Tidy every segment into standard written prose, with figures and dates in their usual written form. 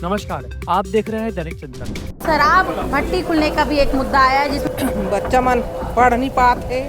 नमस्कार, आप देख रहे हैं दैनिक चिंतन। शराब भट्टी खुलने का भी एक मुद्दा आया है जिसमें बच्चा मन पढ़ नहीं पाते,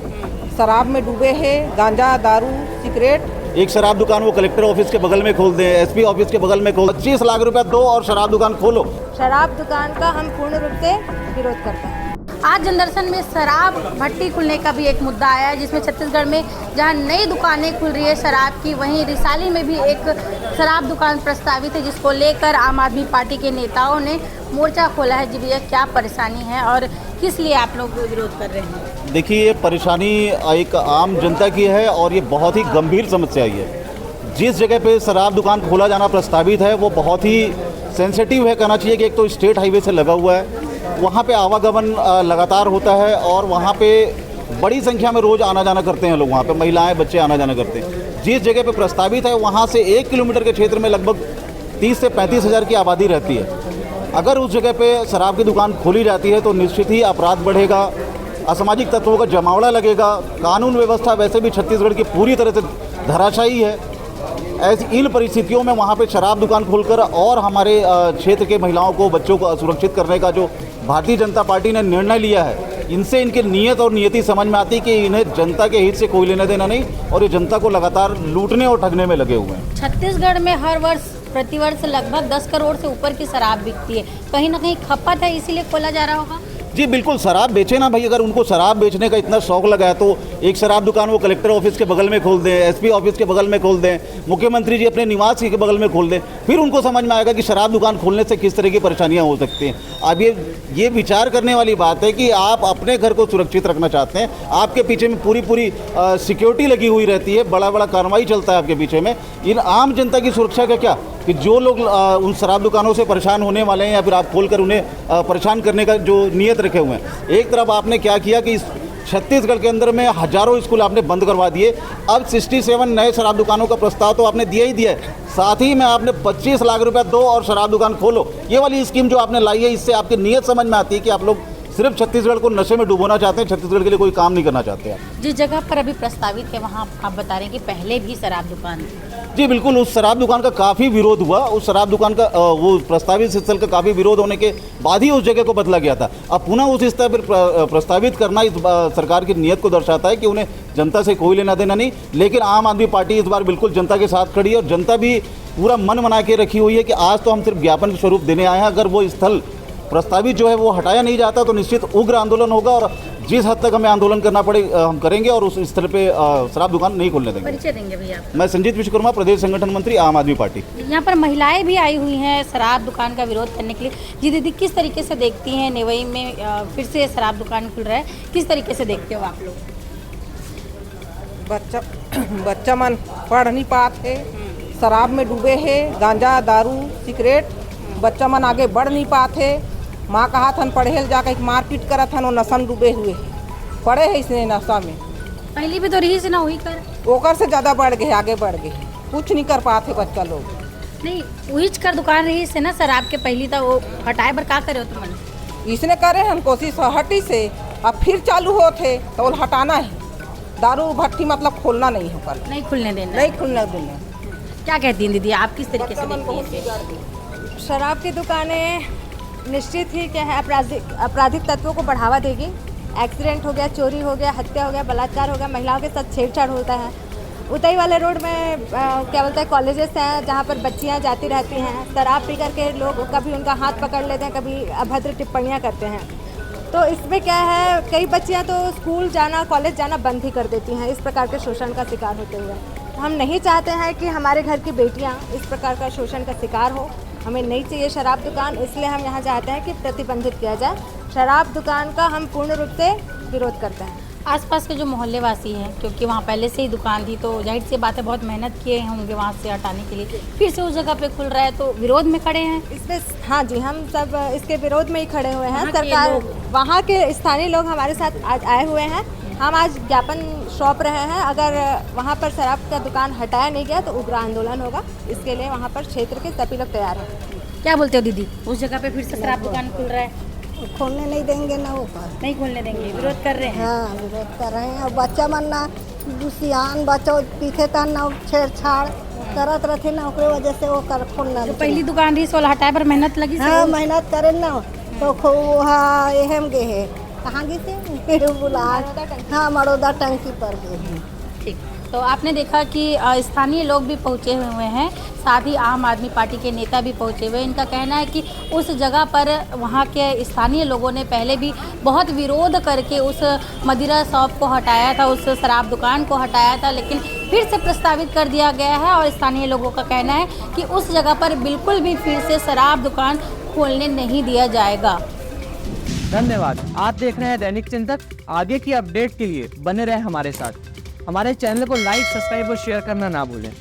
शराब में डूबे हैं, गांजा दारू सिगरेट। एक शराब दुकान वो कलेक्टर ऑफिस के बगल में खोल दें, एसपी ऑफिस के बगल में खोल, 25 लाख रुपया दो और शराब दुकान खोलो। शराब दुकान का हम पूर्ण रूप से विरोध करते हैं। आज जनदर्शन में शराब भट्टी खुलने का भी एक मुद्दा आया है जिसमें छत्तीसगढ़ में जहां नई दुकानें खुल रही है शराब की, वहीं रिसाली में भी एक शराब दुकान प्रस्तावित है जिसको लेकर आम आदमी पार्टी के नेताओं ने मोर्चा खोला है। जी भैया, क्या परेशानी है और किस लिए आप लोग विरोध कर रहे हैं? देखिए, ये परेशानी एक आम जनता की है और ये बहुत ही गंभीर समस्या है। जिस जगह पे शराब दुकान खोला जाना प्रस्तावित है वो बहुत ही सेंसिटिव है, कहना चाहिए कि एक तो स्टेट हाईवे से लगा हुआ है, वहाँ पे आवागमन लगातार होता है और वहाँ पे बड़ी संख्या में रोज़ आना जाना करते हैं लोग, वहाँ पे महिलाएं बच्चे आना जाना करते हैं। जिस जगह पे प्रस्तावित है वहाँ से 1 किलोमीटर के क्षेत्र में लगभग 30 से 35 हज़ार की आबादी रहती है। अगर उस जगह पे शराब की दुकान खोली जाती है तो निश्चित ही अपराध बढ़ेगा, असामाजिक तत्वों का जमावड़ा लगेगा, कानून व्यवस्था वैसे भी छत्तीसगढ़ की पूरी तरह से धराशायी है। ऐसी इन परिस्थितियों में वहाँ पे शराब दुकान खोलकर और हमारे क्षेत्र के महिलाओं को बच्चों को सुरक्षित करने का जो भारतीय जनता पार्टी ने निर्णय लिया है, इनसे इनकी नीयत और नियति समझ में आती है कि इन्हें जनता के हित से कोई लेना देना नहीं और ये जनता को लगातार लूटने और ठगने में लगे हुए हैं। छत्तीसगढ़ में हर वर्ष प्रतिवर्ष लगभग 10 करोड़ से ऊपर की शराब बिकती है, कहीं ना कहीं खपत है इसीलिए खोला जा रहा होगा। जी बिल्कुल, शराब बेचे ना भाई, अगर उनको शराब बेचने का इतना शौक लगा है तो एक शराब दुकान वो कलेक्टर ऑफिस के बगल में खोल दें, एसपी ऑफिस के बगल में खोल दें, मुख्यमंत्री जी अपने निवास के बगल में खोल दें, फिर उनको समझ में आएगा कि शराब दुकान खोलने से किस तरह की परेशानियां हो सकती हैं। अब ये विचार करने वाली बात है कि आप अपने घर को सुरक्षित रखना चाहते हैं, आपके पीछे में पूरी सिक्योरिटी लगी हुई रहती है, बड़ा कार्रवाई चलता है आपके पीछे में। इन आम जनता की सुरक्षा का क्या कि जो लोग उन शराब दुकानों से परेशान होने वाले हैं या फिर आप खोलकर उन्हें परेशान करने का जो नियत रखे हुए हैं। एक तरफ आपने क्या किया कि इस छत्तीसगढ़ के अंदर में हजारों स्कूल आपने बंद करवा दिए, अब 67 नए शराब दुकानों का प्रस्ताव तो आपने दिया ही दिया है, साथ ही में आपने 25 लाख रुपया दो और शराब दुकान खोलो। ये वाली स्कीम जो आपने लाई है, इससे आपकी नीयत समझ में आती है कि आप लोग सिर्फ छत्तीसगढ़ को नशे में डुबोना चाहते हैं, छत्तीसगढ़ के लिए कोई काम नहीं करना चाहते हैं। जिस जगह पर अभी प्रस्तावित है वहाँ आप बता रहे हैं कि पहले भी शराब दुकान थी। जी बिल्कुल, उस शराब दुकान का काफ़ी विरोध हुआ, उस शराब दुकान का वो प्रस्तावित स्थल का काफ़ी विरोध होने के बाद ही उस जगह को बदला गया था। अब पुनः उस स्तर पर प्रस्तावित करना इस सरकार की नीयत को दर्शाता है कि उन्हें जनता से कोई लेना देना नहीं। लेकिन आम आदमी पार्टी इस बार बिल्कुल जनता के साथ खड़ी है और जनता भी पूरा मन बना के रखी हुई है कि आज तो हम सिर्फ ज्ञापन स्वरूप देने आए हैं, अगर वो स्थल प्रस्तावित जो है वो हटाया नहीं जाता तो निश्चित उग्र आंदोलन होगा और जिस हद तक हमें आंदोलन करना पड़े हम करेंगे और उस स्थल पे शराब दुकान नहीं खोलने देंगे। परिचय देंगे भैया? मैं संजीत विश्वकर्मा, प्रदेश संगठन मंत्री, आम आदमी पार्टी। यहाँ पर महिलाएं भी आई हुई हैं शराब दुकान का विरोध करने के लिए। जी दीदी, किस तरीके से देखती हैं नेवई में फिर से शराब दुकान खुल रहा है, किस तरीके से देखते हो आप लोग? बच्चा मन पढ़ नहीं पाते, शराब में डूबे हैं, गांजा दारू सिगरेट, बच्चा मन आगे बढ़ नहीं पाते। माँ कहा था पढ़े जाकर एक मारपीट करा था, नशा में डूबे हुए पड़े हैं इसने नशा में। पहले भी तो रही से ना हुई कर ओकर से ज़्यादा बढ़ गए, आगे बढ़ गए, कुछ नहीं कर पाते बच्चा लोग। नहीं, वही कर दुकान रही से ना शराब के पहली था, वो हटाए बर का करे हो तुम? इसने करे हैं कोशिश हटी से, अब फिर चालू होते तो वो हटाना है। दारू भट्टी मतलब खोलना नहीं हो, कल नहीं खुलने देना, नहीं खुलने देना। क्या कहती हैं दीदी, आप किस तरीके से देखती हैं? शराब की दुकानें निश्चित ही क्या है आपराधिक तत्वों को बढ़ावा देगी। एक्सीडेंट हो गया, चोरी हो गया, हत्या हो गया, बलात्कार हो गया, महिलाओं के साथ छेड़छाड़ होता है। उतई वाले रोड में क्या बोलते हैं कॉलेजेस हैं जहाँ पर बच्चियाँ जाती रहती हैं, शराब पी करके लोग कभी उनका हाथ पकड़ लेते हैं, कभी अभद्र टिप्पणियाँ करते हैं। तो इसमें क्या है, कई बच्चियाँ तो स्कूल जाना कॉलेज जाना बंद ही कर देती हैं इस प्रकार के शोषण का शिकार होते हुए। हम नहीं चाहते हैं कि हमारे घर की बेटियाँ इस प्रकार का शोषण का शिकार हो। हमें नहीं चाहिए शराब दुकान, इसलिए हम यहाँ चाहते हैं कि प्रतिबंधित किया जाए। शराब दुकान का हम पूर्ण रूप से विरोध करते हैं। आसपास के जो मोहल्ले वासी हैं, क्योंकि वहाँ पहले से ही दुकान थी तो जाहिर सी बात है बहुत मेहनत किए होंगे वहाँ से हटाने के लिए, फिर से उस जगह पे खुल रहा है तो विरोध में खड़े हैं इसमें। हाँ जी, हम सब इसके विरोध में ही खड़े हुए हैं। सरकार, वहाँ के स्थानीय लोग हमारे साथ आज आए हुए हैं। हम आज ज्ञापन सौंप रहे हैं, अगर वहाँ पर शराब का दुकान हटाया नहीं गया तो उग्र आंदोलन होगा। इसके लिए वहाँ पर क्षेत्र के सभी लोग तैयार हैं। क्या बोलते हो दीदी, उस जगह पे फिर से शराब दुकान खुल रहा है? खोलने नहीं देंगे ना, वो नहीं खोलने देंगे, विरोध कर रहे हैं। हाँ, विरोध कर रहे हैं। और बच्चा मन ना दुसियान बच्चों पीछे था ना छेड़छाड़ करत रहते ना ओकरे वजह से वो कर खोलना जो पहली दुकान रही सोल हटाए पर मेहनत लगी हाँ मेहनत करे ना तो खूब हाँ एहम गे है कहाँ गए थे बुला हाँ मड़ौदा टंकी पर गए हैं। ठीक। तो आपने देखा कि स्थानीय लोग भी पहुंचे हुए हैं, साथ ही आम आदमी पार्टी के नेता भी पहुंचे हुए हैं। इनका कहना है कि उस जगह पर वहां के स्थानीय लोगों ने पहले भी बहुत विरोध करके उस मदिरा शॉप को हटाया था, उस शराब दुकान को हटाया था, लेकिन फिर से प्रस्तावित कर दिया गया है और स्थानीय लोगों का कहना है कि उस जगह पर बिल्कुल भी फिर से शराब दुकान खोलने नहीं दिया जाएगा। धन्यवाद। आप देख रहे हैं दैनिक चिंतक। आगे की अपडेट के लिए बने रहें हमारे साथ। हमारे चैनल को लाइक, सब्सक्राइब और शेयर करना ना भूलें।